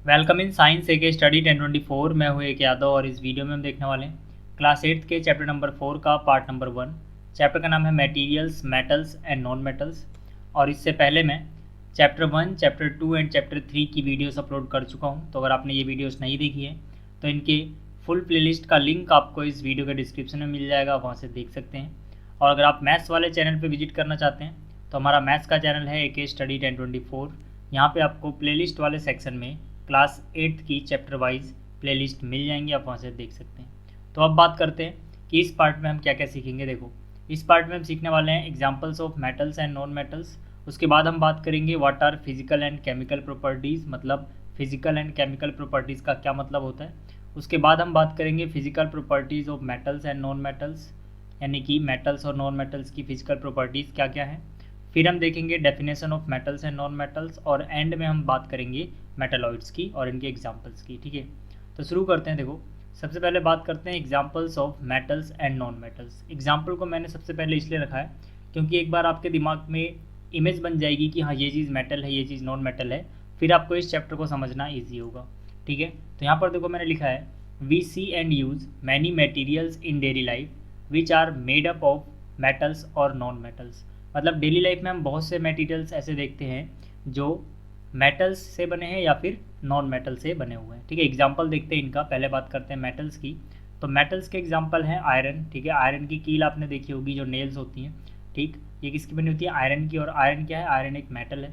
Welcome in science ए के study 1024। मैं हूँ एक यादव और इस वीडियो में हम देखने वाले हैं क्लास 8 के चैप्टर नंबर 4 का पार्ट नंबर 1। चैप्टर का नाम है materials, metals and non metals. और इससे पहले मैं चैप्टर 1, चैप्टर 2 एंड चैप्टर 3 की वीडियोस अपलोड कर चुका हूँ। तो अगर आपने ये वीडियोस नहीं देखी है तो इनके फुल प्लेलिस्ट का लिंक आपको इस वीडियो के डिस्क्रिप्शन में मिल जाएगा, वहाँ से देख सकते हैं। और अगर आप मैथ्स वाले चैनल पर विजिट करना चाहते हैं तो हमारा मैथ्स का चैनल है ए के स्टडी 1024। यहाँ पे आपको प्लेलिस्ट वाले सेक्शन में क्लास 8 की चैप्टर वाइज प्लेलिस्ट मिल जाएंगी, आप वहाँ से देख सकते हैं। तो अब बात करते हैं कि इस पार्ट में हम क्या क्या सीखेंगे। देखो, इस पार्ट में हम सीखने वाले हैं examples of metals and non metals. उसके बाद हम बात करेंगे what are physical and chemical properties, मतलब फिजिकल एंड केमिकल प्रॉपर्टीज़ का क्या मतलब होता है। उसके बाद हम बात करेंगे physical properties of metals and non metals, यानी कि मेटल्स और नॉन मेटल्स की फिजिकल प्रॉपर्टीज़ क्या क्या हैं। फिर हम देखेंगे definition of metals and non metals, और एंड में हम बात करेंगे मेटलॉइड्स की और इनके एग्जांपल्स की। ठीक है, तो शुरू करते हैं। देखो, सबसे पहले बात करते हैं examples of metals and non metals. Example को मैंने सबसे पहले इसलिए रखा है क्योंकि एक बार आपके दिमाग में इमेज बन जाएगी कि हाँ ये चीज़ मेटल है, ये चीज़ नॉन मेटल है, फिर आपको इस चैप्टर को समझना ईजी होगा। ठीक है, तो यहाँ पर देखो मैंने लिखा है we see and use many materials in daily life which are made up of metals और नॉन मेटल्स। मतलब डेली लाइफ में हम बहुत से मटेरियल्स ऐसे देखते हैं जो मेटल्स से बने हैं या फिर नॉन मेटल से बने हुए हैं। ठीक है, एग्जांपल देखते हैं इनका। पहले बात करते हैं मेटल्स की। तो मेटल्स के एग्जांपल हैं आयरन। ठीक है, आयरन की कील आपने देखी होगी, जो नेल्स होती हैं। ठीक, ये किसकी बनी होती है? आयरन की। और आयरन क्या है? आयरन एक मेटल है।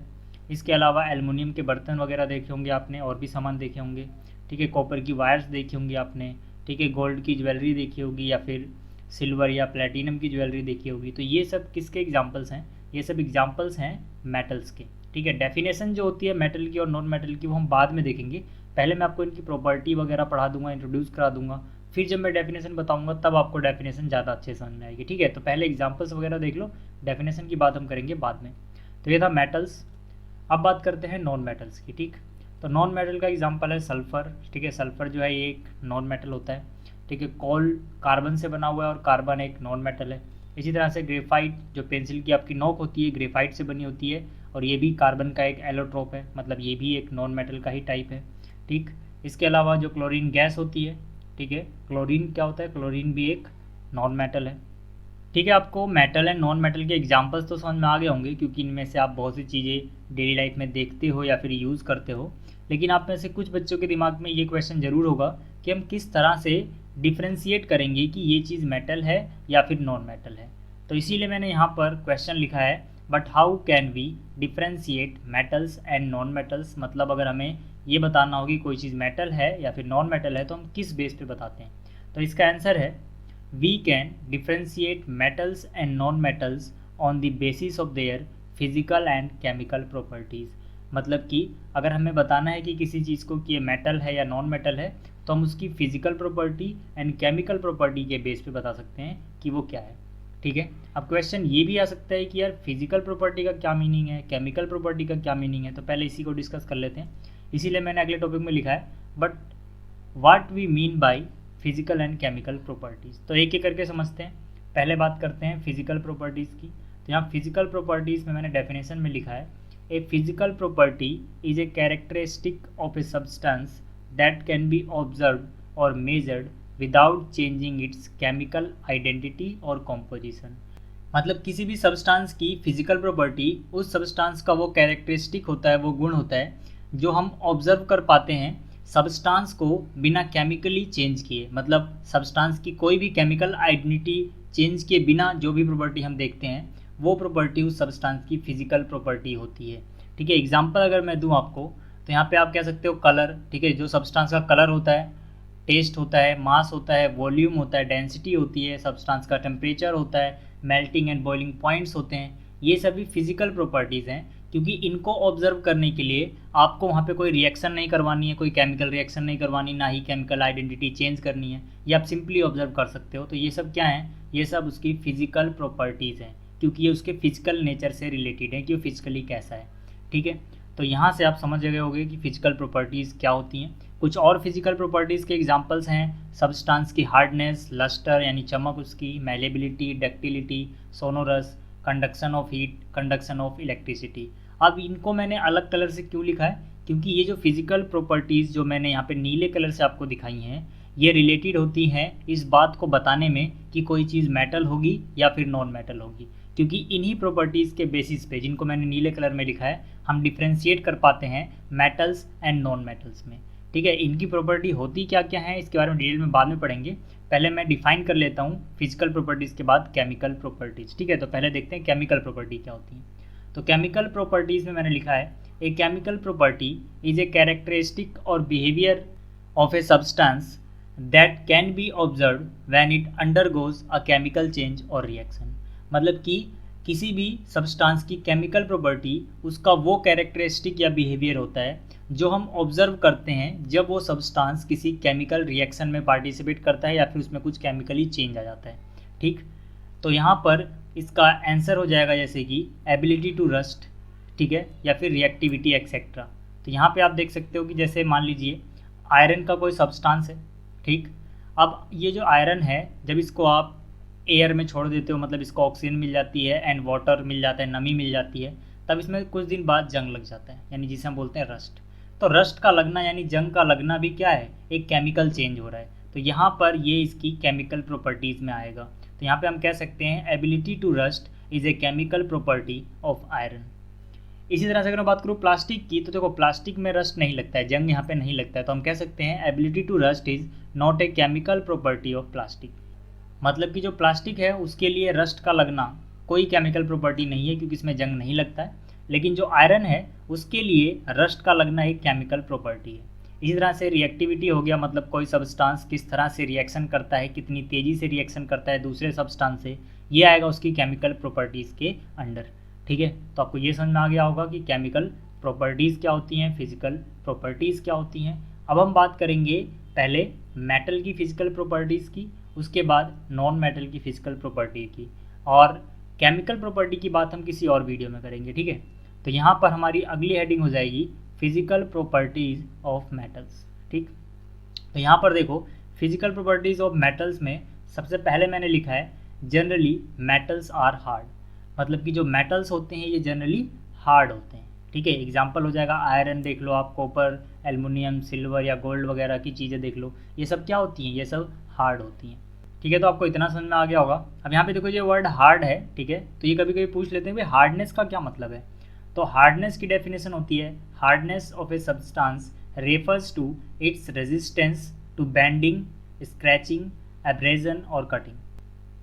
इसके अलावा एल्युमिनियम के बर्तन वगैरह देखे होंगे आपने, और भी सामान देखे होंगे। ठीक है, कॉपर की वायर्स देखी होंगी आपने। ठीक है, गोल्ड की ज्वेलरी देखी होगी, या फिर सिल्वर या प्लेटिनम की ज्वेलरी देखी होगी। तो ये सब किसके एग्जांपल्स हैं? ये सब एग्जांपल्स हैं मेटल्स के। ठीक है, डेफिनेशन जो होती है मेटल की और नॉन मेटल की वो हम बाद में देखेंगे। पहले मैं आपको इनकी प्रॉपर्टी वगैरह पढ़ा दूंगा, इंट्रोड्यूस करा दूंगा, फिर जब मैं डेफिनेशन बताऊंगा तब आपको डेफिनेशन ज़्यादा अच्छे समझ में आएगी। ठीक है, तो पहले एग्जांपल्स वगैरह देख लो, डेफिनेशन की बात हम करेंगे बाद में। तो ये था मेटल्स। अब बात करते हैं नॉन मेटल्स की। ठीक, तो नॉन मेटल का एग्जांपल है सल्फ़र। ठीक है, सल्फ़र जो है ये एक नॉन मेटल होता है। ठीक है, कोल कार्बन से बना हुआ है और कार्बन एक नॉन मेटल है। इसी तरह से ग्रेफाइट, जो पेंसिल की आपकी नोक होती है, ग्रेफाइट से बनी होती है, और ये भी कार्बन का एक एलोट्रोप है, मतलब ये भी एक नॉन मेटल का ही टाइप है। ठीक, इसके अलावा जो क्लोरीन गैस होती है, ठीक है, क्लोरीन क्या होता है? क्लोरीन भी एक नॉन मेटल है। ठीक है, आपको मेटल एंड नॉन मेटल के एग्जांपल्स तो समझ में आ गए होंगे, क्योंकि इनमें से आप बहुत सी चीज़ें डेली लाइफ में देखते हो या फिर यूज़ करते हो। लेकिन आप में से कुछ बच्चों के दिमाग में ये क्वेश्चन ज़रूर होगा कि हम किस तरह से डिफ्रेंशिएट करेंगे कि ये चीज़ मेटल है या फिर नॉन मेटल है। तो इसीलिए मैंने यहाँ पर क्वेश्चन लिखा है, but how can we differentiate metals and non metals. मतलब अगर हमें ये बताना हो कि कोई चीज़ मेटल है या फिर नॉन मेटल है तो हम किस बेस पे बताते हैं। तो इसका आंसर है we can differentiate metals and non-metals on the basis of their physical and chemical properties। मतलब कि अगर हमें बताना है कि किसी चीज़ को कि ये मेटल है या नॉन मेटल है तो हम उसकी physical property and chemical property के बेस पे बता सकते हैं कि वो क्या है। ठीक है, अब क्वेश्चन ये भी आ सकता है कि यार फिजिकल प्रॉपर्टी का क्या मीनिंग है, केमिकल प्रॉपर्टी का क्या मीनिंग है। तो पहले इसी को डिस्कस कर लेते हैं। इसीलिए मैंने अगले टॉपिक में लिखा है but what we mean by physical and chemical properties. तो एक एक करके समझते हैं। पहले बात करते हैं फिजिकल प्रॉपर्टीज़ की। तो यहाँ फिजिकल प्रॉपर्टीज़ में मैंने डेफिनेशन में लिखा है, a physical property is a characteristic of a substance that can be observe or measured without changing its chemical identity or composition. मतलब किसी भी सब्सटेंस की फिजिकल प्रॉपर्टी उस सब्सटेंस का वो कैरेक्टरिस्टिक होता है, वो गुण होता है जो हम ऑब्जर्व कर पाते हैं सब्सटेंस को बिना केमिकली चेंज किए। मतलब सब्सटेंस की कोई भी केमिकल आइडेंटिटी चेंज किए बिना जो भी प्रॉपर्टी हम देखते हैं वो प्रॉपर्टी उस सब्सटेंस की फिजिकल प्रॉपर्टी होती है। ठीक है, एग्जांपल अगर मैं दूं आपको तो यहाँ पे आप कह सकते हो कलर। ठीक है, जो सब्सटेंस का कलर होता है, टेस्ट होता है, मास होता है, वॉल्यूम होता है, डेंसिटी होती है, सब्सटेंस का टेम्परेचर होता है, मेल्टिंग एंड बॉइलिंग पॉइंट्स होते हैं, ये सभी फिजिकल प्रॉपर्टीज़ हैं। क्योंकि इनको ऑब्जर्व करने के लिए आपको वहाँ पे कोई रिएक्शन नहीं करवानी है, कोई केमिकल रिएक्शन नहीं करवानी, ना ही केमिकल आइडेंटिटी चेंज करनी है, ये आप सिंपली ऑब्जर्व कर सकते हो। तो ये सब क्या है? ये सब उसकी फिजिकल प्रॉपर्टीज़ हैं, क्योंकि ये उसके फिजिकल नेचर से रिलेटेड है कि वो फिजिकली कैसा है। ठीक है, तो यहाँ से आप समझ गए होंगे कि फिजिकल प्रॉपर्टीज़ क्या होती हैं। कुछ और फिजिकल प्रॉपर्टीज़ के एग्जांपल्स हैं सब्सटेंस की हार्डनेस, लस्टर यानी चमक उसकी, malleability, ductility, sonorous, conduction of heat, conduction of electricity. अब इनको मैंने अलग कलर से क्यों लिखा है? क्योंकि ये जो फिजिकल प्रॉपर्टीज़ जो मैंने यहाँ पे नीले कलर से आपको दिखाई हैं, ये रिलेटेड होती हैं इस बात को बताने में कि कोई चीज़ मेटल होगी या फिर नॉन मेटल होगी, क्योंकि इन्हीं प्रॉपर्टीज़ के बेसिस पे, जिनको मैंने नीले कलर में लिखा है, हम डिफ्रेंशिएट कर पाते हैं मेटल्स एंड नॉन मेटल्स में। ठीक है, इनकी प्रॉपर्टी होती क्या क्या है इसके बारे में डिटेल में बाद में पढ़ेंगे। पहले मैं डिफाइन कर लेता हूँ फिजिकल प्रॉपर्टीज़ के बाद केमिकल प्रॉपर्टीज़। ठीक है, तो पहले देखते हैं केमिकल प्रॉपर्टी क्या होती है। तो केमिकल प्रॉपर्टीज़ में मैंने लिखा है, a chemical property is a characteristic or behaviour of a substance that can be observe when it undergoes a chemical change or reaction. मतलब कि किसी भी सब्सटेंस की केमिकल प्रॉपर्टी उसका वो कैरेक्टरिस्टिक या बिहेवियर होता है जो हम ऑब्जर्व करते हैं जब वो सब्सटेंस किसी केमिकल रिएक्शन में पार्टिसिपेट करता है या फिर उसमें कुछ केमिकली चेंज आ जाता है। ठीक, तो यहाँ पर इसका आंसर हो जाएगा जैसे कि एबिलिटी टू रस्ट, ठीक है, या फिर रिएक्टिविटी एक्सेट्रा। तो यहाँ पे आप देख सकते हो कि जैसे मान लीजिए आयरन का कोई सब्सटेंस है। ठीक, अब ये जो आयरन है जब इसको आप एयर में छोड़ देते हो, मतलब इसको ऑक्सीजन मिल जाती है एंड वाटर मिल जाता है, नमी मिल जाती है, तब इसमें कुछ दिन बाद जंग लग जाता है, यानी जिसे हम बोलते हैं रस्ट। तो रस्ट का लगना यानी जंग का लगना भी क्या है, एक केमिकल चेंज हो रहा है। तो यहाँ पर ये इसकी केमिकल प्रॉपर्टीज़ में आएगा। तो यहाँ पे हम कह सकते हैं ability to rust is a chemical property of iron. इसी तरह से अगर मैं बात करूँ प्लास्टिक की, तो देखो प्लास्टिक में रस्ट नहीं लगता है, जंग यहाँ पे नहीं लगता है, तो हम कह सकते हैं ability to rust is not a chemical property of plastic. मतलब कि जो प्लास्टिक है उसके लिए रस्ट का लगना कोई केमिकल प्रॉपर्टी नहीं है क्योंकि इसमें जंग नहीं लगता है, लेकिन जो आयरन है उसके लिए रस्ट का लगना एक केमिकल प्रॉपर्टी है। इसी तरह से रिएक्टिविटी हो गया, मतलब कोई सब्सटेंस किस तरह से रिएक्शन करता है, कितनी तेज़ी से रिएक्शन करता है दूसरे सब्सटेंस से, ये आएगा उसकी केमिकल प्रॉपर्टीज़ के अंडर। ठीक है, तो आपको ये समझ में आ गया होगा कि केमिकल प्रॉपर्टीज़ क्या होती हैं, फिजिकल प्रॉपर्टीज़ क्या होती हैं। अब हम बात करेंगे पहले मेटल की फिजिकल प्रॉपर्टीज़ की, उसके बाद नॉन मेटल की फिजिकल प्रॉपर्टी की, और केमिकल प्रॉपर्टी की बात हम किसी और वीडियो में करेंगे। ठीक है, तो यहाँ पर हमारी अगली हेडिंग हो जाएगी फिजिकल प्रॉपर्टीज़ ऑफ मेटल्स। ठीक, तो यहाँ पर देखो फिजिकल प्रॉपर्टीज़ ऑफ मेटल्स में सबसे पहले मैंने लिखा है जनरली मेटल्स आर हार्ड। मतलब कि जो मेटल्स होते हैं ये जनरली हार्ड होते हैं। ठीक है, एग्जांपल हो जाएगा आयरन देख लो आप, कॉपर, एल्युमिनियम, सिल्वर या गोल्ड वगैरह की चीज़ें देख लो, ये सब क्या होती हैं, ये सब हार्ड होती हैं। ठीक है, तो आपको इतना समझ में आ गया होगा। अब यहाँ पे देखो ये वर्ड हार्ड है, ठीक है, तो ये कभी कभी पूछ लेते हैं भाई हार्डनेस का क्या मतलब है। तो हार्डनेस की डेफिनेशन होती है hardness of a substance refers to its resistance to bending, scratching, abrasion और कटिंग।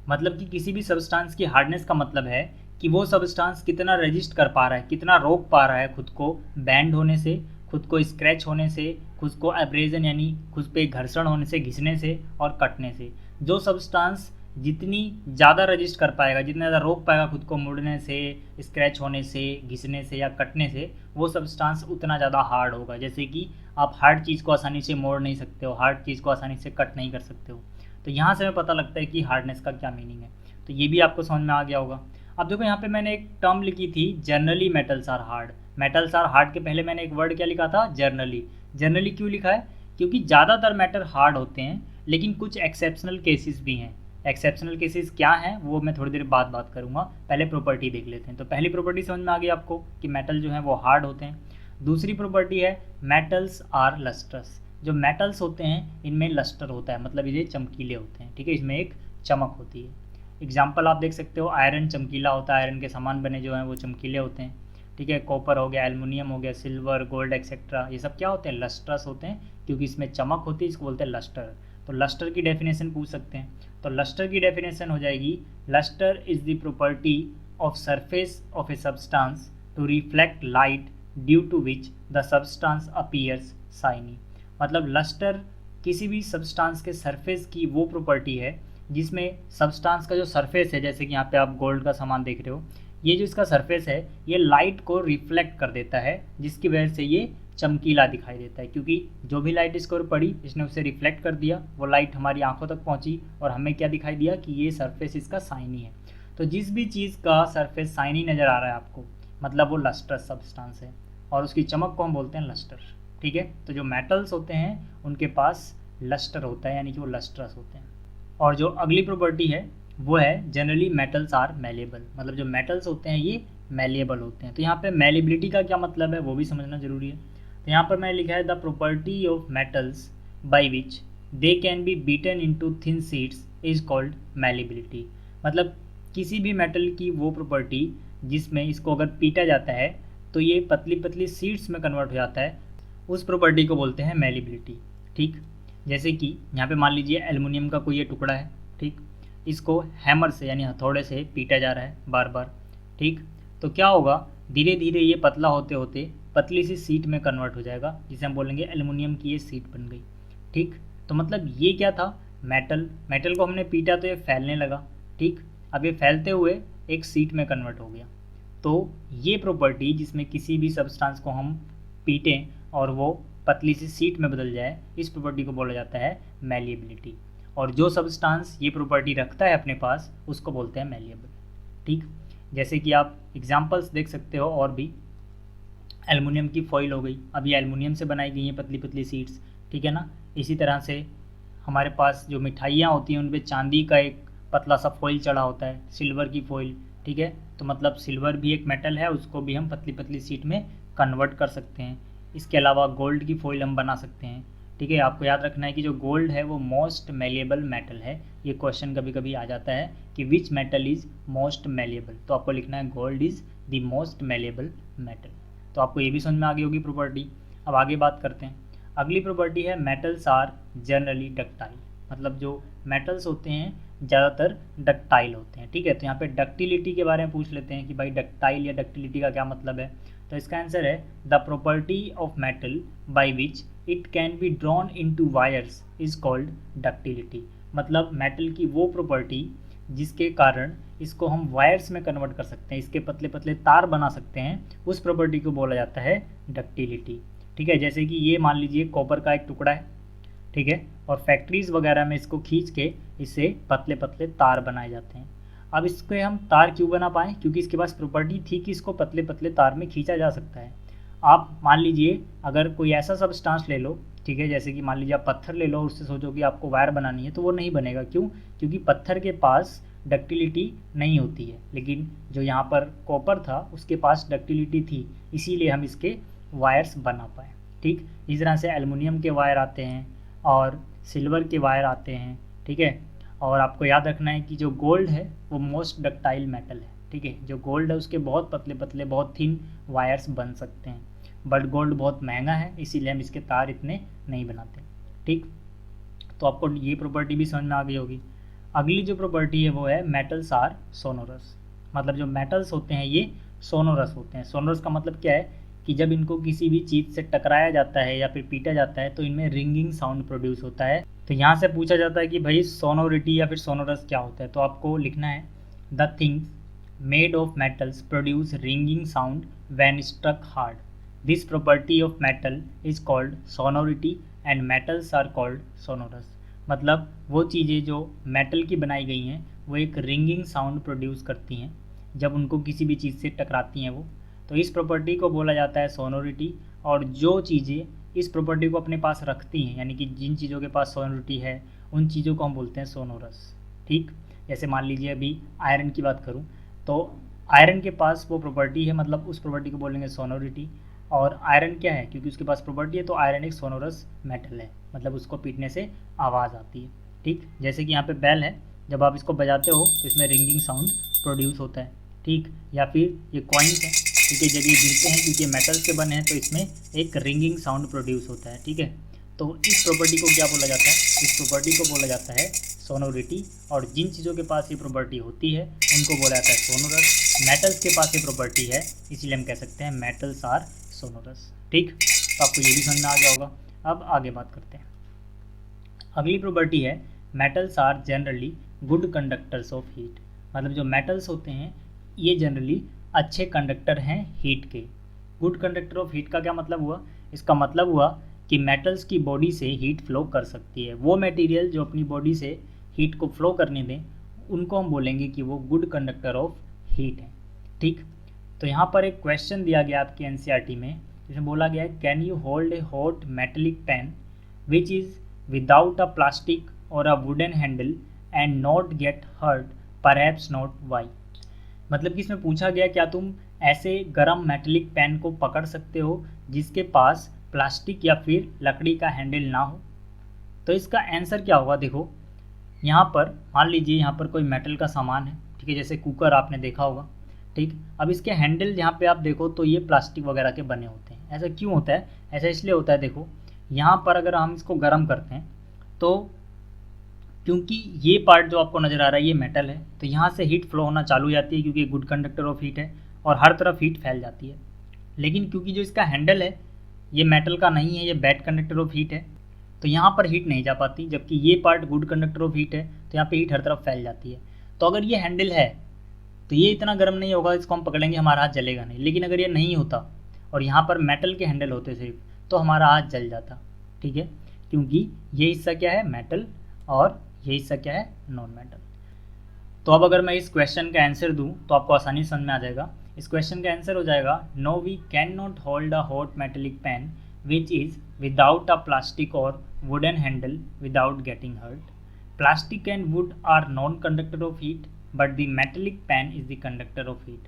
मतलब कि किसी भी सब्सटेंस की हार्डनेस का मतलब है कि वो सब्सटेंस कितना रेजिस्ट कर पा रहा है, कितना रोक पा रहा है खुद को बैंड होने से, खुद को स्क्रैच होने से, खुद को एब्रेजन यानी खुद पे घर्षण होने से, घिसने से और कटने से। जो सब्सटेंस जितनी ज़्यादा रजिस्ट कर पाएगा, जितना ज़्यादा रोक पाएगा खुद को मुड़ने से, स्क्रैच होने से, घिसने से या कटने से, वो सब्सटेंस उतना ज़्यादा हार्ड होगा। जैसे कि आप हार्ड चीज़ को आसानी से मोड़ नहीं सकते हो, हार्ड चीज़ को आसानी से कट नहीं कर सकते हो। तो यहाँ से हमें पता लगता है कि हार्डनेस का क्या मीनिंग है। तो ये भी आपको समझ में आ गया होगा। अब देखो यहाँ पे मैंने एक टर्म लिखी थी generally metals are hard. Metals are hard के पहले मैंने एक वर्ड क्या लिखा था, जर्नली। जर्नली क्यों लिखा है, क्योंकि ज़्यादातर मैटर हार्ड होते हैं, लेकिन कुछ एक्सेप्शनल केसेस भी हैं। एक्सेप्शनल केसेस क्या हैं वो मैं थोड़ी देर बाद बात करूँगा, पहले प्रॉपर्टी देख लेते हैं। तो पहली प्रॉपर्टी समझ में आ गई आपको कि मेटल जो है वो हार्ड होते हैं। दूसरी प्रॉपर्टी है मेटल्स आर लस्ट्रस। जो मेटल्स होते हैं इनमें लस्टर होता है, मतलब ये चमकीले होते हैं। ठीक है, इसमें एक चमक होती है। एग्जाम्पल आप देख सकते हो, आयरन चमकीला होता है, आयरन के सामान बने जो हैं वो चमकीले होते हैं। ठीक है, कॉपर हो गया, एल्युमिनियम हो गया, सिल्वर, गोल्ड एक्सेट्रा, ये सब क्या होते हैं, लस्ट्रस होते हैं, क्योंकि इसमें चमक होती है, इसको बोलते हैं लस्टर। तो लस्टर की डेफिनेशन पूछ सकते हैं, तो लस्टर की डेफिनेशन हो जाएगी lustre is the property of surface of a substance to reflect light due to which the substance appears shiny. मतलब लस्टर किसी भी सब्सटेंस के सरफेस की वो प्रॉपर्टी है जिसमें सब्सटेंस का जो सरफेस है, जैसे कि यहाँ पे आप गोल्ड का सामान देख रहे हो, ये जो इसका सरफेस है ये लाइट को रिफ्लेक्ट कर देता है, जिसकी वजह से ये चमकीला दिखाई देता है। क्योंकि जो भी लाइट इसके ऊपर पड़ी इसने उसे रिफ्लेक्ट कर दिया, वो लाइट हमारी आंखों तक पहुंची और हमें क्या दिखाई दिया कि ये सरफेस इसका शाइनी है। तो जिस भी चीज़ का सरफेस शाइनी नज़र आ रहा है आपको, मतलब वो लस्ट्रस सब्सटेंस है, और उसकी चमक को हम बोलते हैं लस्टर। ठीक है, तो जो मेटल्स होते हैं उनके पास लस्टर होता है, यानी कि वो लस्ट्रस होते हैं। और जो अगली प्रॉपर्टी है वो है जनरली मेटल्स आर मेलेबल। मतलब जो मेटल्स होते हैं ये मेलेबल होते हैं। तो यहाँ पे मेलेबिलिटी का क्या मतलब है वो भी समझना जरूरी है। तो यहाँ पर मैंने लिखा है the property of metals by which they can be beaten into thin sheets is called malleability. मतलब किसी भी मेटल की वो प्रॉपर्टी जिसमें इसको अगर पीटा जाता है तो ये पतली पतली शीट्स में कन्वर्ट हो जाता है, उस प्रॉपर्टी को बोलते हैं मैलिबिलिटी। ठीक, जैसे कि यहाँ पे मान लीजिए एल्युमिनियम का कोई ये टुकड़ा है, ठीक, इसको हैमर से यानी हथौड़े से पीटा जा रहा है बार बार। ठीक, तो क्या होगा, धीरे धीरे ये पतला होते होते पतली सी सीट में कन्वर्ट हो जाएगा, जिसे हम बोलेंगे एल्युमिनियम की ये सीट बन गई। ठीक, तो मतलब ये क्या था, मेटल को हमने पीटा तो ये फैलने लगा। ठीक, अब ये फैलते हुए एक सीट में कन्वर्ट हो गया। तो ये प्रॉपर्टी जिसमें किसी भी सब्सटेंस को हम पीटें और वो पतली सी सीट में बदल जाए, इस प्रॉपर्टी को बोला जाता है मैलिएबिलिटी। और जो सब्सटेंस ये प्रॉपर्टी रखता है अपने पास उसको बोलते हैं मैलिएबल। ठीक, जैसे कि आप एग्जांपल्स देख सकते हो और भी, एल्युमिनियम की फॉइल हो गई, अब ये एल्युमिनियम से बनाई गई हैं पतली पतली सीट्स, ठीक है ना। इसी तरह से हमारे पास जो मिठाइयाँ होती हैं उन पर चांदी का एक पतला सा फॉइल चढ़ा होता है, सिल्वर की फॉइल। ठीक है, तो मतलब सिल्वर भी एक मेटल है, उसको भी हम पतली पतली सीट में कन्वर्ट कर सकते हैं। इसके अलावा गोल्ड की फॉइल हम बना सकते हैं। ठीक है, आपको याद रखना है कि जो गोल्ड है वो मोस्ट मेलिएबल मेटल है। ये क्वेश्चन कभी कभी आ जाता है कि which metal is most malleable, तो आपको लिखना है gold is the most malleable metal. तो आपको ये भी समझ में आ गई होगी प्रॉपर्टी। अब आगे बात करते हैं, अगली प्रॉपर्टी है मेटल्स आर जनरली डक्टाइल। मतलब जो मेटल्स होते हैं ज़्यादातर डक्टाइल होते हैं। ठीक है, तो यहाँ पे डक्टिलिटी के बारे में पूछ लेते हैं कि भाई डक्टाइल या डक्टिलिटी का क्या मतलब है। तो इसका आंसर है the property of metal by which it can be drawn into wires is called ductility. मतलब मेटल की वो प्रॉपर्टी जिसके कारण इसको हम वायर्स में कन्वर्ट कर सकते हैं, इसके पतले पतले तार बना सकते हैं, उस प्रॉपर्टी को बोला जाता है डक्टिलिटी। ठीक है, जैसे कि ये मान लीजिए कॉपर का एक टुकड़ा है, ठीक है, और फैक्ट्रीज़ वगैरह में इसको खींच के इससे पतले पतले तार बनाए जाते हैं। अब इसके हम तार क्यों बना पाएँ, क्योंकि इसके पास प्रॉपर्टी थी कि इसको पतले पतले तार में खींचा जा सकता है। आप मान लीजिए अगर कोई ऐसा सब्सटेंस ले लो, ठीक है, जैसे कि मान लीजिए आप पत्थर ले लो, उससे सोचो कि आपको वायर बनानी है, तो वो नहीं बनेगा। क्यों, क्योंकि पत्थर के पास डक्टिलिटी नहीं होती है, लेकिन जो यहाँ पर कॉपर था उसके पास डक्टिलिटी थी, इसीलिए हम इसके वायर्स बना पाए। ठीक, इस तरह से एल्युमिनियम के वायर आते हैं और सिल्वर के वायर आते हैं। ठीक है, और आपको याद रखना है कि जो गोल्ड है वो मोस्ट डक्टाइल मेटल है। ठीक है, जो गोल्ड है उसके बहुत पतले पतले बहुत थिन वायर्स बन सकते हैं, बट गोल्ड बहुत महंगा है इसीलिए हम इसके तार इतने नहीं बनाते। ठीक, तो आपको ये प्रॉपर्टी भी समझ में आ गई होगी। अगली जो प्रॉपर्टी है वो है मेटल्स आर सोनोरस। मतलब जो मेटल्स होते हैं ये सोनोरस होते हैं। सोनोरस का मतलब क्या है कि जब इनको किसी भी चीज़ से टकराया जाता है या फिर पीटा जाता है तो इनमें रिंगिंग साउंड प्रोड्यूस होता है। तो यहाँ से पूछा जाता है कि भाई सोनोरिटी या फिर सोनोरस क्या होता है, तो आपको लिखना है the things made of metals produce ringing sound when struck hard. This property of metal is called sonority and metals are called sonorous. मतलब वो चीज़ें जो मेटल की बनाई गई हैं वो एक रिंगिंग साउंड प्रोड्यूस करती हैं जब उनको किसी भी चीज़ से टकराती हैं वो, तो इस प्रॉपर्टी को बोला जाता है सोनोरिटी। और जो चीज़ें इस प्रॉपर्टी को अपने पास रखती हैं, यानी कि जिन चीज़ों के पास सोनोरिटी है उन चीज़ों को हम बोलते हैं सोनोरस। ठीक, जैसे मान लीजिए अभी आयरन की बात करूं तो आयरन के पास वो प्रॉपर्टी है, मतलब उस प्रॉपर्टी को बोलेंगे सोनोरिटी। और आयरन क्या है, क्योंकि उसके पास प्रॉपर्टी है तो आयरन एक सोनोरस मेटल है, मतलब उसको पीटने से आवाज़ आती है। ठीक, जैसे कि यहाँ पे बेल है, जब आप इसको बजाते हो तो इसमें रिंगिंग साउंड प्रोड्यूस होता है। ठीक, या फिर ये कॉइन्स हैं, ठीक है, जब ये गिरते हैं क्योंकि मेटल से बने हैं तो इसमें एक रिंगिंग साउंड प्रोड्यूस होता है। ठीक है, तो इस प्रॉपर्टी को क्या बोला जाता है, इस प्रॉपर्टी को बोला जाता है सोनोरिटी। और जिन चीज़ों के पास ये प्रॉपर्टी होती है उनको बोला जाता है सोनोरस। मेटल्स के पास ये प्रॉपर्टी है इसीलिए हम कह सकते हैं मेटल्स आर सोनोरस। ठीक, तो आपको ये भी समझ में आ गया होगा। अब आगे बात करते हैं, अगली प्रॉपर्टी है metals are generally good conductors of heat. मतलब जो मेटल्स होते हैं ये जनरली अच्छे कंडक्टर हैं हीट के। गुड कंडक्टर ऑफ हीट का क्या मतलब हुआ, इसका मतलब हुआ कि मेटल्स की बॉडी से हीट फ्लो कर सकती है। वो मटेरियल जो अपनी बॉडी से हीट को फ्लो करने दें उनको हम बोलेंगे कि वो गुड कंडक्टर ऑफ हीट है। ठीक, तो यहाँ पर एक क्वेश्चन दिया गया आपके एनसीईआरटी में, जिसमें बोला गया है can you hold a hot metallic pan which is without a plastic or a wooden handle and not get hurt, perhaps not why. मतलब कि इसमें पूछा गया क्या तुम ऐसे गर्म मेटेलिक पेन को पकड़ सकते हो जिसके पास प्लास्टिक या फिर लकड़ी का हैंडल ना हो। तो इसका आंसर क्या होगा, देखो यहाँ पर मान लीजिए यहाँ पर कोई मेटल का सामान है, ठीक है, जैसे कुकर आपने देखा होगा, ठीक। अब इसके हैंडल यहाँ पे आप देखो तो ये प्लास्टिक वगैरह के बने होते हैं। ऐसा क्यों होता है? ऐसा इसलिए होता है, देखो यहाँ पर अगर हम इसको गर्म करते हैं तो क्योंकि ये पार्ट जो आपको नज़र आ रहा है ये मेटल है, तो यहाँ से हीट फ्लो होना चालू हो जाती है क्योंकि गुड कंडक्टर ऑफ हीट है और हर तरफ हीट फैल जाती है। लेकिन क्योंकि जो इसका हैंडल है ये मेटल का नहीं है, ये बैड कंडक्टर ऑफ हीट है, तो यहाँ पर हीट नहीं जा पाती, जबकि ये part good conductor of heat है तो यहाँ पे हीट हर तरफ फैल जाती है। तो अगर ये हैंडल है तो ये इतना गर्म नहीं होगा, इसको हम पकड़ेंगे हमारा हाथ जलेगा नहीं। लेकिन अगर ये नहीं होता और यहाँ पर मेटल के हैंडल होते सिर्फ, तो हमारा हाथ जल जाता, ठीक है, क्योंकि ये हिस्सा क्या है, मेटल, और ये हिस्सा क्या है, नॉन मेटल। तो अब अगर मैं इस क्वेश्चन का आंसर दूँ तो आपको आसानी समझ में आ जाएगा। इस क्वेश्चन का आंसर हो जाएगा, no we can not hold a hot metallic pan which is without a plastic और wooden handle without getting hurt. Plastic and wood are non-conductor of heat, but the metallic pan is the conductor of heat.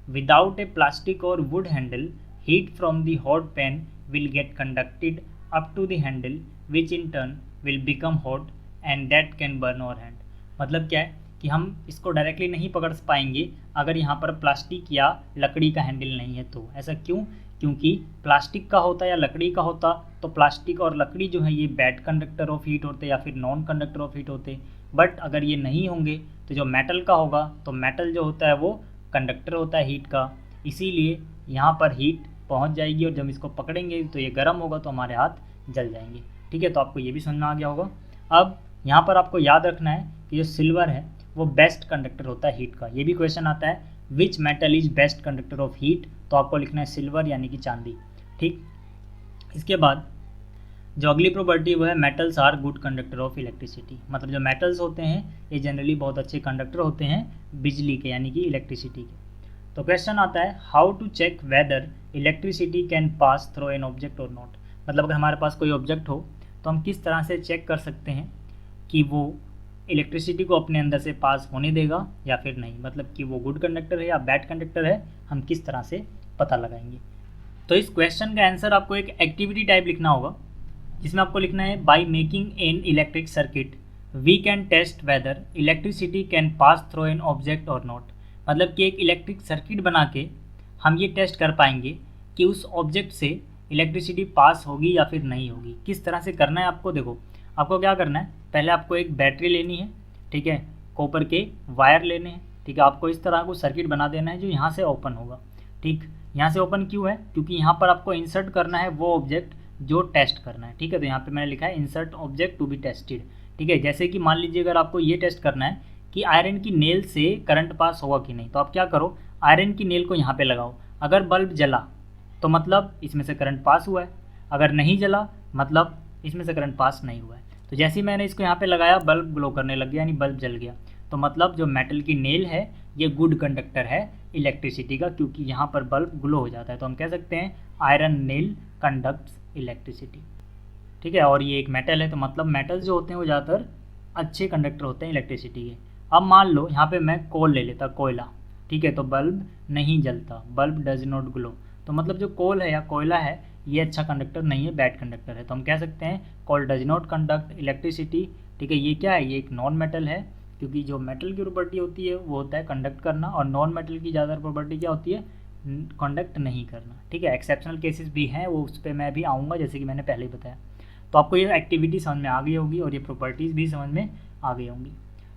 Without a plastic or wood handle, heat from the hot pan will get conducted up to the handle, which in turn will become hot and that can burn our hand. मतलब क्या है कि हम इसको directly नहीं पकड़ पाएंगे अगर यहाँ पर प्लास्टिक या लकड़ी का हैंडल नहीं है। तो ऐसा क्यों? क्योंकि प्लास्टिक का होता या लकड़ी का होता तो प्लास्टिक और लकड़ी जो है ये बैड कंडक्टर ऑफ हीट होते या फिर नॉन कंडक्टर ऑफ हीट होते। बट अगर ये नहीं होंगे तो जो मेटल का होगा तो मेटल जो होता है वो कंडक्टर होता है हीट का, इसीलिए यहाँ पर हीट पहुँच जाएगी और जब इसको पकड़ेंगे तो ये गर्म होगा तो हमारे हाथ जल जाएंगे, ठीक है। तो आपको ये भी समझ में आ गया होगा। अब यहाँ पर आपको याद रखना है कि जो सिल्वर है वो बेस्ट कंडक्टर होता है हीट का। ये भी क्वेश्चन आता है which metal is best conductor of heat, तो आपको लिखना है सिल्वर यानी कि चांदी, ठीक। इसके बाद जो अगली प्रॉपर्टी वो है metals are good conductor of electricity. मतलब जो मेटल्स होते हैं ये जनरली बहुत अच्छे कंडक्टर होते हैं बिजली के यानी कि इलेक्ट्रिसिटी के। तो क्वेश्चन आता है how to check whether electricity can pass through an object और नॉट। मतलब अगर हमारे पास कोई ऑब्जेक्ट हो तो हम किस तरह से चेक कर सकते हैं कि वो इलेक्ट्रिसिटी को अपने अंदर से पास होने देगा या फिर नहीं, मतलब कि वो गुड कंडक्टर है या बैड कंडक्टर है, हम किस तरह से पता लगाएंगे। तो इस क्वेश्चन का आंसर आपको एक एक्टिविटी टाइप लिखना होगा, जिसमें आपको लिखना है by making an electric circuit we can test whether electricity can pass through an object और नॉट। मतलब कि एक इलेक्ट्रिक सर्किट बना के हम ये टेस्ट कर पाएंगे कि उस ऑब्जेक्ट से इलेक्ट्रिसिटी पास होगी या फिर नहीं होगी। किस तरह से करना है आपको, देखो आपको क्या करना है, पहले आपको एक बैटरी लेनी है, ठीक है, कॉपर के वायर लेने हैं, ठीक है, आपको इस तरह को सर्किट बना देना है जो यहाँ से ओपन होगा, ठीक। यहाँ से ओपन क्यों है? क्योंकि यहाँ पर आपको इंसर्ट करना है वो ऑब्जेक्ट जो टेस्ट करना है, ठीक है। तो यहाँ पे मैंने लिखा है insert object to be tested, ठीक है। जैसे कि मान लीजिए अगर आपको ये टेस्ट करना है कि आयरन की नेल से करंट पास होगा कि नहीं, तो आप क्या करो, आयरन की नेल को यहाँ पे लगाओ, अगर बल्ब जला तो मतलब इसमें से करंट पास हुआ है, अगर नहीं जला मतलब इसमें से करंट पास नहीं हुआ है। तो जैसे ही मैंने इसको यहाँ पे लगाया बल्ब ग्लो करने लग गया, यानी बल्ब जल गया, तो मतलब जो मेटल की नेल है ये गुड कंडक्टर है इलेक्ट्रिसिटी का, क्योंकि यहाँ पर बल्ब ग्लो हो जाता है। तो हम कह सकते हैं आयरन नेल कंडक्ट्स इलेक्ट्रिसिटी, ठीक है। और ये एक मेटल है तो मतलब मेटल्स जो होते हैं वो ज़्यादातर अच्छे कंडक्टर होते हैं इलेक्ट्रिसिटी के। अब मान लो यहाँ पे मैं कोल ले लेता, कोयला, ठीक है, तो बल्ब नहीं जलता, बल्ब डज नॉट ग्लो, तो मतलब जो कोल है या कोयला है ये अच्छा कंडक्टर नहीं है, बैड कंडक्टर है। तो हम कह सकते हैं कोल डज नॉट कंडक्ट इलेक्ट्रिसिटी, ठीक है। ये क्या है, ये एक नॉन मेटल है, क्योंकि जो मेटल की प्रॉपर्टी होती है वो होता है कंडक्ट करना, और नॉन मेटल की ज़्यादा प्रॉपर्टी क्या होती है, कंडक्ट नहीं करना, ठीक है। एक्सेप्शनल केसेस भी हैं, वो उस पर मैं भी आऊँगा जैसे कि मैंने पहले ही बताया। तो आपको ये एक्टिविटी समझ में आ गई होगी और ये प्रॉपर्टीज़ भी समझ में आ गई होंगी।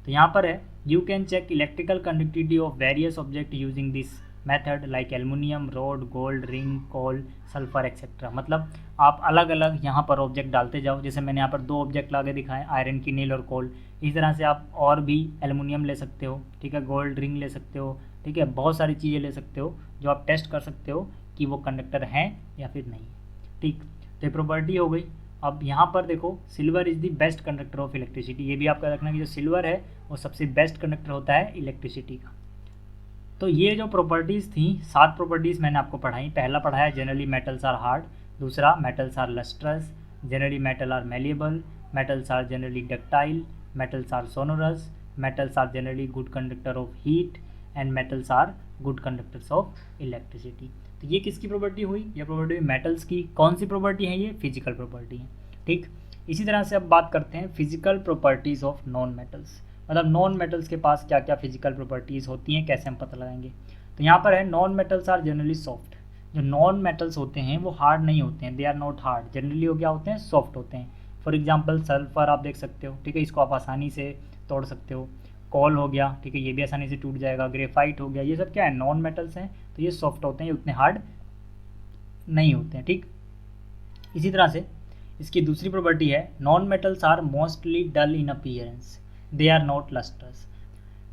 तो यहाँ पर है you can check electrical conductivity of various object using this method like aluminium, rod, gold, ring, coal, sulphur etcetera. मतलब आप अलग अलग यहाँ पर ऑब्जेक्ट डालते जाओ, जैसे मैंने यहाँ पर 2 ऑब्जेक्ट लाके दिखाए, आयरन की नील और कोल। इस तरह से आप और भी एल्युमिनियम ले सकते हो, ठीक है, गोल्ड रिंग ले सकते हो, ठीक है, बहुत सारी चीज़ें ले सकते हो जो आप टेस्ट कर सकते हो कि वो कंडक्टर हैं या फिर नहीं, ठीक। तो ये प्रॉपर्टी हो गई। अब यहाँ पर देखो silver is the best conductor of electricity, ये भी आपका रखना कि जो सिल्वर है वो सबसे बेस्ट कंडक्टर होता है इलेक्ट्रिसिटी का। तो ये जो प्रॉपर्टीज़ थी 7 प्रॉपर्टीज़ मैंने आपको पढ़ाई। पहला पढ़ाया जनरली मेटल्स आर हार्ड, दूसरा metals are lustrous, generally metal are malleable, metals are generally ductile, metals are sonorous, metals are generally good conductor of heat, and metals are good conductors of electricity. तो ये किसकी property हुई, ये property हुई metals की। कौन सी property है ये, फिजिकल प्रॉपर्टी है, ठीक। इसी तरह से अब बात करते हैं physical properties of non metals, मतलब नॉन मेटल्स के पास क्या क्या फिजिकल प्रॉपर्टीज़ होती हैं, कैसे हम पता लगाएंगे। तो यहाँ पर है non metals are generally soft, जो नॉन मेटल्स होते हैं वो हार्ड नहीं होते हैं, दे आर नॉट हार्ड, जनरली वो क्या होते हैं, सॉफ्ट होते हैं। फॉर एग्जांपल सल्फर आप देख सकते हो, ठीक है, इसको आप आसानी से तोड़ सकते हो। कॉल हो गया, ठीक है, ये भी आसानी से टूट जाएगा। ग्रेफाइट हो गया, ये सब क्या है, नॉन मेटल्स हैं, तो ये सॉफ्ट होते हैं, ये उतने हार्ड नहीं होते हैं, ठीक। इसी तरह से इसकी दूसरी प्रॉपर्टी है non metals are mostly dull in appearance, they are not lustrous,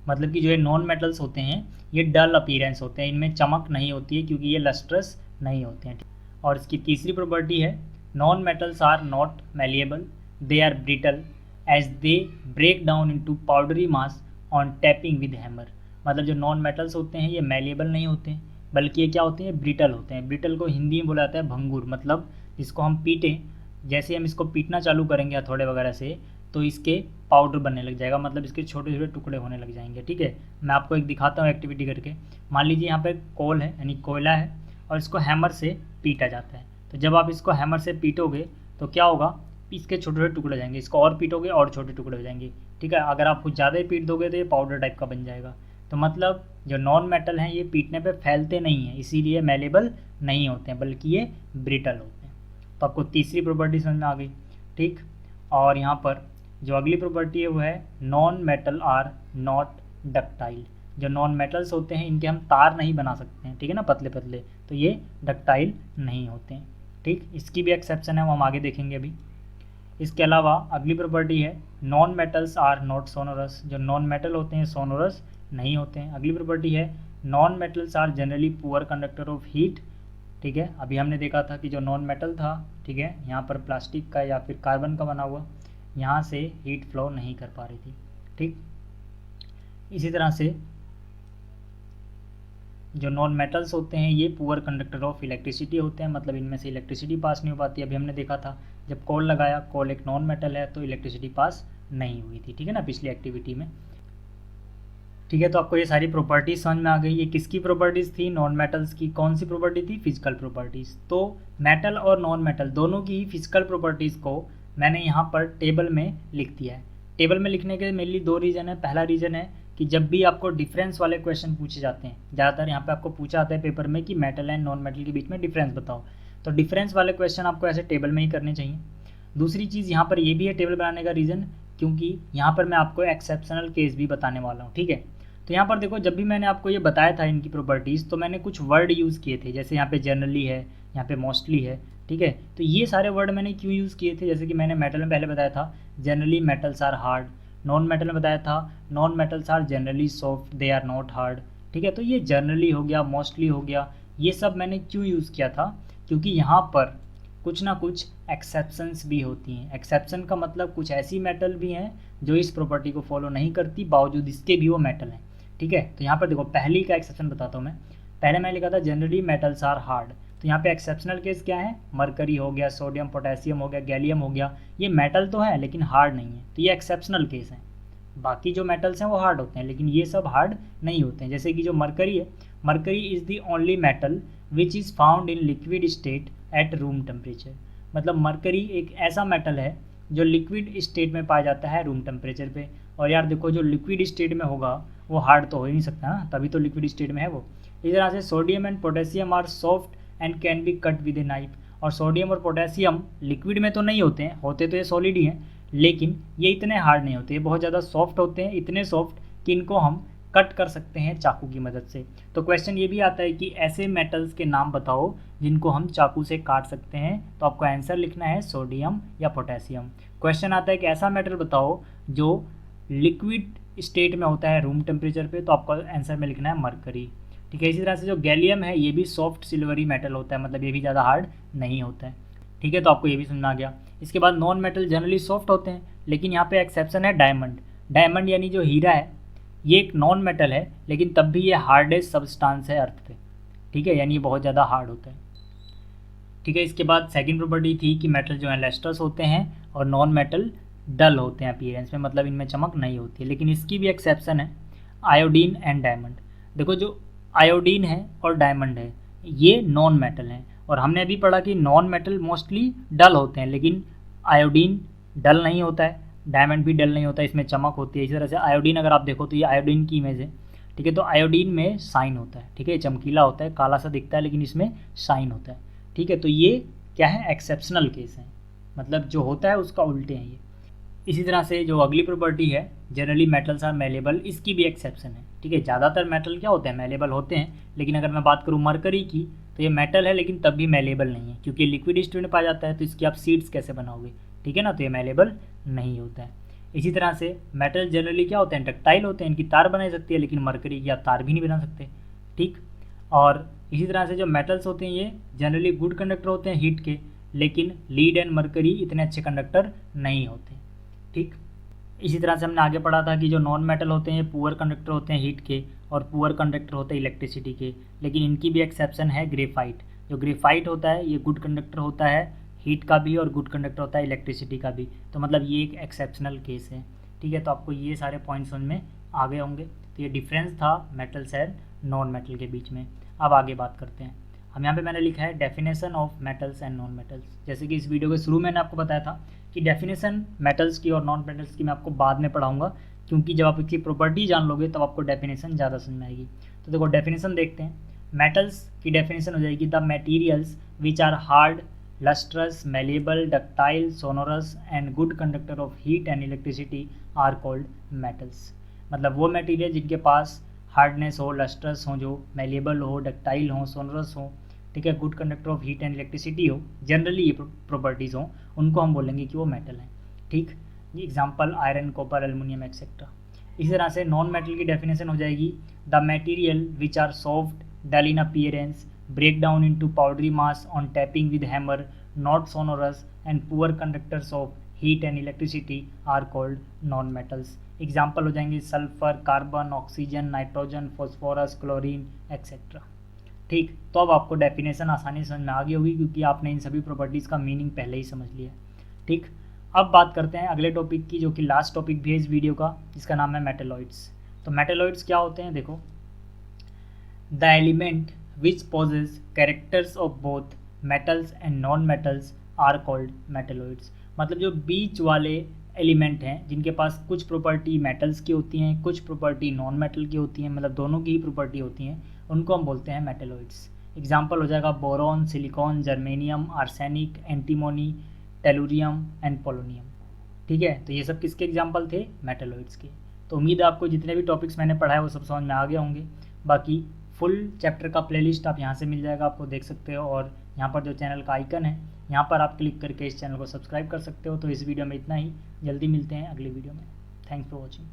मतलब कि जो ये नॉन मेटल्स होते हैं ये डल अपीयरेंस होते हैं, इनमें चमक नहीं होती है क्योंकि ये लस्ट्रस नहीं होते हैं। और इसकी तीसरी प्रॉपर्टी है non metals are not malleable, they are brittle as they break down into powdery mass on tapping with hammer, मतलब जो नॉन मेटल्स होते हैं ये मैलिएबल नहीं होते हैं, बल्कि ये क्या होते हैं, ब्रिटल होते हैं। ब्रिटल को हिंदी में बोला जाता है भंगुर, मतलब जिसको हम पीटें, जैसे हम इसको पीटना चालू करेंगे हथौड़े वगैरह से तो इसके पाउडर बनने लग जाएगा, मतलब इसके छोटे छोटे टुकड़े होने लग जाएंगे, ठीक है। मैं आपको एक दिखाता हूँ एक्टिविटी करके। मान लीजिए यहाँ पे कोल है यानी कोयला है और इसको हैमर से पीटा जाता है, तो जब आप इसको हैमर से पीटोगे तो क्या होगा, इसके छोटे छोटे टुकड़े हो जाएंगे, इसको और पीटोगे और छोटे टुकड़े हो जाएंगे, ठीक है। अगर आप कुछ ज़्यादा ही पीट दोगे तो ये पाउडर टाइप का बन जाएगा। तो मतलब जो नॉन मेटल हैं ये पीटने पे फैलते नहीं हैं, इसीलिए मेलेबल नहीं होते हैं, बल्कि ये ब्रिटल होते हैं। तो आपको तीसरी प्रॉपर्टी समझ में आ गई, ठीक। और यहाँ पर जो अगली प्रॉपर्टी है वो है non metal are not ductile, जो नॉन मेटल्स होते हैं इनके हम तार नहीं बना सकते हैं, ठीक है ना, पतले पतले, तो ये डक्टाइल नहीं होते हैं, ठीक। इसकी भी एक्सेप्शन है, वो हम आगे देखेंगे अभी। इसके अलावा अगली प्रॉपर्टी है non metals are not sonorous, जो नॉन मेटल होते हैं सोनोरस नहीं होते हैं। अगली प्रॉपर्टी है non metals are generally poor conductor of heat, ठीक है। अभी हमने देखा था कि जो नॉन मेटल था, ठीक है, यहाँ पर प्लास्टिक का या फिर कार्बन का बना हुआ, यहाँ से हीट फ्लो नहीं कर पा रही थी, ठीक। इसी तरह से जो नॉन मेटल्स होते हैं ये पुअर कंडक्टर ऑफ इलेक्ट्रिसिटी होते हैं, मतलब इनमें से इलेक्ट्रिसिटी पास नहीं हो पाती। अभी हमने देखा था जब कोल लगाया, कोल एक नॉन मेटल है तो इलेक्ट्रिसिटी पास नहीं हुई थी, ठीक है ना, पिछली एक्टिविटी में, ठीक है। तो आपको ये सारी प्रॉपर्टीज समझ में आ गई। ये किसकी प्रॉपर्टीज़ थी, नॉन मेटल्स की। कौन सी प्रॉपर्टी थी, फिजिकल प्रॉपर्टीज़। तो मेटल और नॉन मेटल दोनों की फिजिकल प्रॉपर्टीज़ को मैंने यहाँ पर टेबल में लिख दिया है। टेबल में लिखने के मेनली दो रीज़न है। पहला रीज़न है कि जब भी आपको डिफरेंस वाले क्वेश्चन पूछे जाते हैं, ज़्यादातर यहाँ पे आपको पूछा आता है पेपर में कि मेटल एंड नॉन मेटल के बीच में डिफरेंस बताओ, तो डिफरेंस वाले क्वेश्चन आपको ऐसे टेबल में ही करने चाहिए। दूसरी चीज़ यहाँ पर ये भी है टेबल बनाने का रीज़न, क्योंकि यहाँ पर मैं आपको एक्सेप्शनल केस भी बताने वाला हूँ, ठीक है। तो यहाँ पर देखो, जब भी मैंने आपको ये बताया था इनकी प्रॉपर्टीज़, तो मैंने कुछ वर्ड यूज़ किए थे, जैसे यहाँ पे जनरली है, यहाँ पे मोस्टली है, ठीक है। तो ये सारे वर्ड मैंने क्यों यूज़ किए थे, जैसे कि मैंने मेटल में पहले बताया था generally metals are hard, non metal में बताया था non metals are generally soft, they are not hard, ठीक है। तो ये जनरली हो गया, मोस्टली हो गया, ये सब मैंने क्यों यूज़ किया था, क्योंकि यहाँ पर कुछ ना कुछ एक्सेप्शंस भी होती हैं। एक्सेप्शन का मतलब कुछ ऐसी मेटल भी हैं जो इस प्रॉपर्टी को फॉलो नहीं करती, बावजूद इसके भी वो मेटल हैं, ठीक है। तो यहाँ पर देखो, पहली का एक्सेप्शन बताता हूँ मैं। पहले मैंने लिखा था जनरली मेटल्स आर हार्ड, तो यहाँ पे एक्सेप्शनल केस क्या है, मरकरी हो गया, सोडियम पोटेशियम हो गया, गैलियम हो गया, ये मेटल तो है लेकिन हार्ड नहीं है, तो ये एक्सेप्शनल केस है। बाकी जो मेटल्स हैं वो हार्ड होते हैं, लेकिन ये सब हार्ड नहीं होते हैं। जैसे कि जो मरकरी है, mercury is the only metal which is found in liquid state at room temperature, मतलब मरकरी एक ऐसा मेटल है जो लिक्विड स्टेट में पाया जाता है रूम टेम्परेचर पे। और यार देखो, जो लिक्विड स्टेट में होगा वो हार्ड तो हो ही नहीं सकता ना, तभी तो लिक्विड स्टेट में है वो। इस तरह से sodium and potassium are soft and can be cut with a knife, और सोडियम और पोटेशियम लिक्विड में तो नहीं होते हैं, होते तो ये सॉलिड ही हैं, लेकिन ये इतने हार्ड नहीं होते, ये बहुत ज़्यादा सॉफ्ट होते हैं, इतने सॉफ्ट कि इनको हम कट कर सकते हैं चाकू की मदद से। तो क्वेश्चन ये भी आता है कि ऐसे मेटल्स के नाम बताओ जिनको हम चाकू से काट सकते हैं, तो आपको आंसर लिखना है सोडियम या पोटेशियम। क्वेश्चन आता है कि ऐसा मेटल बताओ जो लिक्विड स्टेट में होता है रूम टेम्परेचर पे, तो आपको आंसर में लिखना है मरकरी, ठीक है। इसी तरह से जो गैलियम है ये भी सॉफ्ट सिल्वरी मेटल होता है, मतलब ये भी ज़्यादा हार्ड नहीं होता है, ठीक है। तो आपको ये भी समझ आ गया। इसके बाद नॉन मेटल जनरली सॉफ्ट होते हैं, लेकिन यहाँ पे एक्सेप्शन है डायमंड। डायमंड यानी जो हीरा है ये एक नॉन मेटल है, लेकिन तब भी ये हार्डेस्ट सब्सटेंस है अर्थ पे, ठीक है, यानी ये बहुत ज़्यादा हार्ड होता है, ठीक है। इसके बाद सेकंड प्रॉपर्टी थी कि मेटल जो है लस्टर्स होते हैं और नॉन मेटल डल होते हैं अपीयरेंस में, मतलब इनमें चमक नहीं होती है, लेकिन इसकी भी एक्सेप्शन है आयोडीन एंड डायमंड। देखो, जो आयोडीन है और डायमंड है, ये नॉन मेटल हैं। और हमने अभी पढ़ा कि नॉन मेटल मोस्टली डल होते हैं, लेकिन आयोडीन डल नहीं होता है, डायमंड भी डल नहीं होता है, इसमें चमक होती है। इसी तरह से आयोडीन अगर आप देखो तो ये आयोडीन की इमेज है, ठीक है। तो आयोडीन में शाइन होता है, ठीक है, चमकीला होता है, काला सा दिखता है लेकिन इसमें शाइन होता है, ठीक है। तो ये क्या है, एक्सेप्शनल केस है, मतलब जो होता है उसका उल्टे हैं ये। इसी तरह से जो अगली प्रॉपर्टी है, जनरली मेटल्स आर मेलेबल, इसकी भी एक्सेप्शन है, ठीक है। ज़्यादातर मेटल क्या होते हैं, मेलेबल होते हैं, लेकिन अगर मैं बात करूँ मरकरी की तो ये मेटल है लेकिन तब भी मेलेबल नहीं है, क्योंकि लिक्विड स्टेट में पाया जाता है, तो इसकी आप सीड्स कैसे बनाओगे, ठीक है ना, तो ये मेलेबल नहीं होता है। इसी तरह से मेटल जनरली क्या होते हैं, डक्टाइल होते हैं, इनकी तार बनाई सकती है, लेकिन मरकरी की आप तार भी नहीं बना सकते, ठीक। और इसी तरह से जो मेटल्स होते हैं ये जनरली गुड कंडक्टर होते हैं हीट के, लेकिन लीड एंड मरकरी इतने अच्छे कंडक्टर नहीं होते, ठीक। इसी तरह से हमने आगे पढ़ा था कि जो नॉन मेटल होते हैं ये पुअर कंडक्टर होते हैं हीट के, और पुअर कंडक्टर होते हैं इलेक्ट्रिसिटी के, लेकिन इनकी भी एक्सेप्शन है ग्रेफाइट। जो ग्रेफाइट होता है ये गुड कंडक्टर होता है हीट का भी, और गुड कंडक्टर होता है इलेक्ट्रिसिटी का भी, तो मतलब ये एक एक्सेप्शनल केस है, ठीक है। तो आपको ये सारे पॉइंट्स समझ में आ गए होंगे। तो ये डिफरेंस था मेटल्स एंड नॉन मेटल के बीच में। अब आगे बात करते हैं हम। यहाँ पे मैंने लिखा है definition of metals and non metals. जैसे कि इस वीडियो के शुरू में मैंने आपको बताया था कि डेफिनेशन मेटल्स की और नॉन मेटल्स की मैं आपको बाद में पढ़ाऊंगा, क्योंकि जब आप इसकी प्रॉपर्टी जान लोगे तब आपको डेफिनेशन ज़्यादा समझ में आएगी। तो देखो डेफिनेशन देखते हैं। मेटल्स की डेफिनेशन हो जाएगी the materials which are hard, lustrous, malleable, ductile, sonorous and good conductor of heat and electricity are called metals. मतलब वो मटेरियल जिनके पास हार्डनेस हो, लस्ट्रस हो, जो मेलेबल हो, डक्टाइल हो, सोनरस हो, ठीक है, good conductor of heat and electricity हो, जनरली ये प्रॉपर्टीज़ हो, उनको हम बोलेंगे कि वो मेटल हैं, ठीक। ये example iron, copper, aluminium etcetera. इसी तरह से नॉन मेटल की डेफिनेशन हो जाएगी the material which are soft, dull in appearance, break down into powdery mass on tapping with hammer, not sonorous and poor conductors of heat and electricity are called non metals। Example हो जाएंगे sulphur, carbon, oxygen, nitrogen, phosphorus, chlorine etcetera, ठीक। तो अब आपको definition आसानी से समझ में आ गई होगी, क्योंकि आपने इन सभी प्रॉपर्टीज़ का मीनिंग पहले ही समझ लिया, ठीक। अब बात करते हैं अगले टॉपिक की, जो कि लास्ट टॉपिक भी है इस वीडियो का, जिसका नाम है मेटेलॉइड्स। तो मेटेलॉइड्स क्या होते हैं, देखो, the element which possess characters of both metals and non-metals are called metalloids। मतलब जो बीच वाले एलिमेंट हैं जिनके पास कुछ प्रॉपर्टी मेटल्स की होती हैं, कुछ प्रॉपर्टी नॉन मेटल की होती हैं, मतलब दोनों की ही प्रॉपर्टी होती हैं, उनको हम बोलते हैं मेटेलॉइड्स। एग्जाम्पल हो जाएगा boron, silicon, germanium, arsenic, antimony, tellurium and polonium, ठीक है। तो ये सब किसके एग्जाम्पल थे, मेटेलॉइड्स के। तो उम्मीद है आपको जितने भी टॉपिक्स मैंने पढ़ाए वो सब समझ में आ गए होंगे। बाकी फुल चैप्टर का प्लेलिस्ट आप यहाँ से मिल जाएगा, आपको देख सकते हो, और यहाँ पर जो चैनल का आइकन है यहाँ पर आप क्लिक करके इस चैनल को सब्सक्राइब कर सकते हो। तो इस वीडियो में इतना ही, जल्दी मिलते हैं अगली वीडियो में। Thanks for watching.